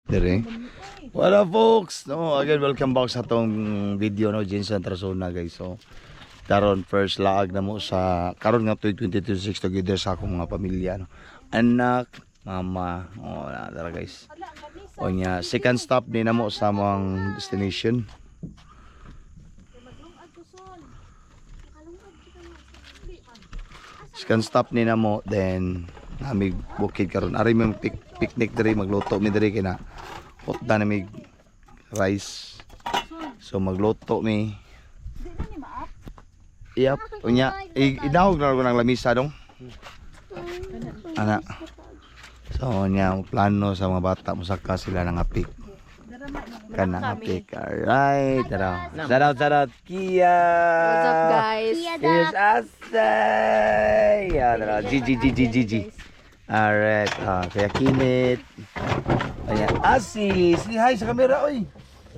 Dire. What up folks? No, again welcome back sa tong video no Jensen Trasona guys. So karon first laag na mo sa karon nga 2026 together sa akong mga pamilya no. Anak, mama, oh na guys. O nya second stop ni namo sa among destination. Second stop ni namo then namig bukid karon. Ari mo picnic diri magluto mi diri kina hot na namig rice. So magluto mi. Yep, unya inahog na ko ng lamisa dong. Ana. So nya plano sa mga bata musaka sila nang apik. Kana apik. Alright, tara. Shout out Kia. What's up guys? Is Asay. Ya, tara. G. Alright, kaya Kinit. Ayan, Asi, say hi sa camera, oy.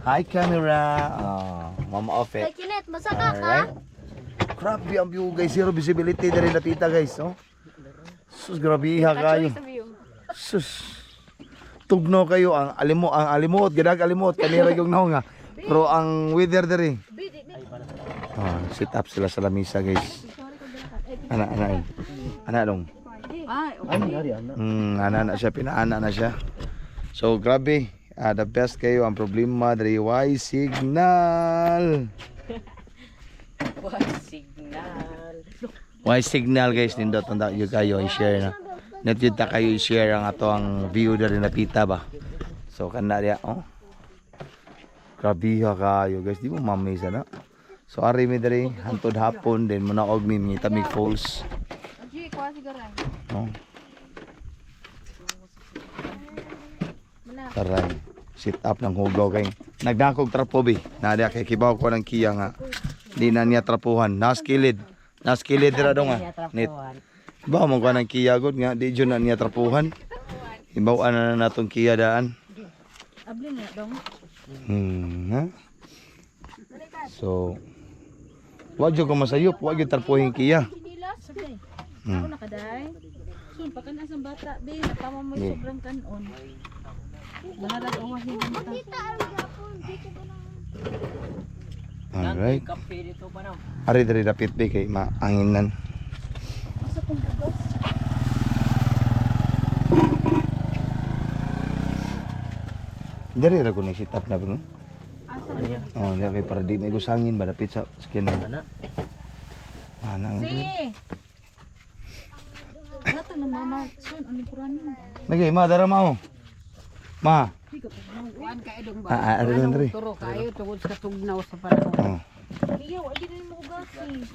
Hi camera. Mama off it. Kinet, masaka ka? Alright. Grabe ang view guys, zero visibility na rin napita guys, no? Sus, grabe iha kayo. Sus. Tugno kayo ang alimot, gidag alimot kanira yung naong nga. Pero ang weather diri. Sit up sila sa lamisa guys. Ana dong. Ana siya, pinaana na siya. So grabe, the best kayo. Ang problema diri Y signal. Y signal guys, nindot tanda yung kayo i-share na. Netjud ta kayo i-share ang ato ang view diri napita ba. So kana dia grabe ha kayo guys, di mo mamisa na. So ari mi diri hantod hapon din munaog mi Tamig Falls. Taray. Sit up ng hugaw kay nagdakog trapo bi. Nadia kay kibaw ko ng Kia nga. Di na niya trapuhan. Naskilid dira dong Nit. Ba mo ko ng Kia gud nga di jud na niya trapuhan. Ibaw-an na natong Kia daan. Abli na dong. Ha? So wag jud ko masayop, wag jud trapuhin Kia. Ako nakaday. Sun pa kana sang bata be, napama mo sobrang kanon. Bahala ko wahin kita. Alright. Ari diri dapit be kay maanginan. Asa kung gagos? Diri ra ko ni sit up na bro. Asa? Oh, kay para di may gusangin ba dapit sa skin. Ana. Si. Nato na mama, sun ani puranin. Lagi ma dara mao. Ma. Kuan kay dong ba? Ari lang diri. Turo kayo tungod sa tugnaw sa panahon. Oh. Iyo, ay din mo ugasi.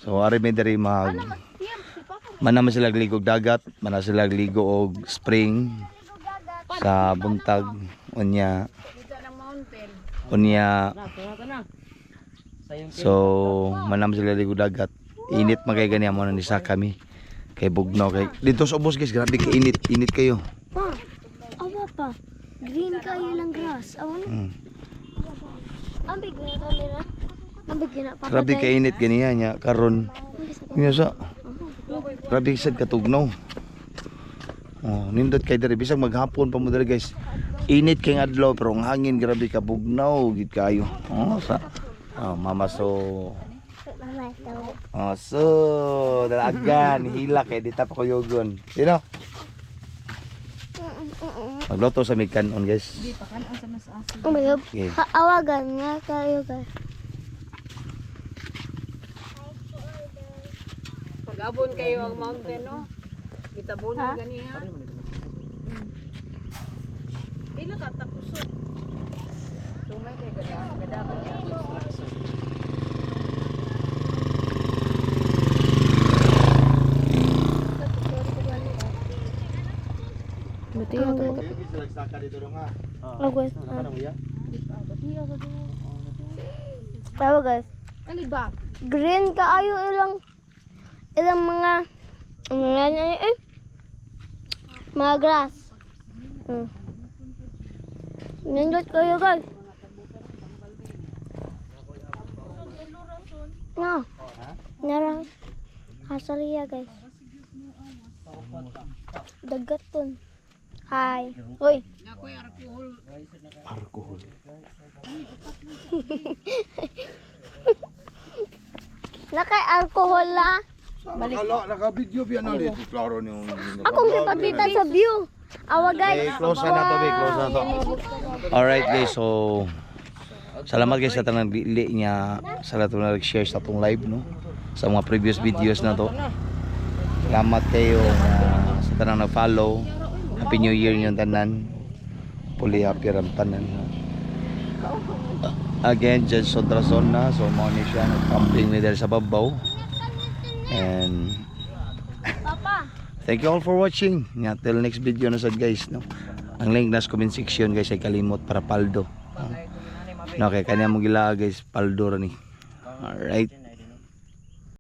So ari may diri mag Manama sila ligog dagat, mana sila ligo og spring sa buntag unya. So manam sila ligo dagat. Init magay gani amo ni sa kami. Kay bugnaw kay dito sa ubos guys, grabe ka init kayo. Pa, awa pa. Green kayo lang grass. Awan. Ambig na kamera. Ambig na pa. Grabe ka init ganiya nya karon. Nya sa. Grabe sad katugnaw. Oh, nindot kay diri bisag maghapon pa mo diri guys. Init kay adlaw pero ang hangin grabe ka bugnaw gid kayo. Oh, sa. Oh, mama so so dalagan hila kay di ta pa kuyogon. Sino? Magluto sa migkanon guys. Di pa kanon sa mas asin. Oh my God. Okay. Awagan nga kayo guys. Pag-abon kayo ang mountain no. Gitabonan gani ha. Ila ka tapuso. Tumay kay gada construction. Buti yung agwes. Tawa guys. Ali ba? Green kaayo ilang mga mga grass. Nindot kayo guys. No. Narang kasariya guys. Dagat ton. Hi. Uy. ako'y alcohol. Alcohol. Naka-alcohol la. Naka-video biyan ulit. Klaro niyo. Ako kita sa view. Awa guys. Close na to, close na to. Alright guys, so salamat guys sa tanang dili niya sa lahat na nag-share sa itong live, no? Sa mga previous videos na to. Salamat kayo sa tanang nag-follow. Happy New Year nyo tanan. Puli happy ram tanan. Again, Jenson Trason na. So, mo ni siya nag-camping mi sa babaw. And Papa. thank you all for watching. Nga, till next video na sad guys, no? Ang link na sa comment section guys ay kalimot para paldo. No, kaya kanya mo gila guys, paldo ra ni. Alright.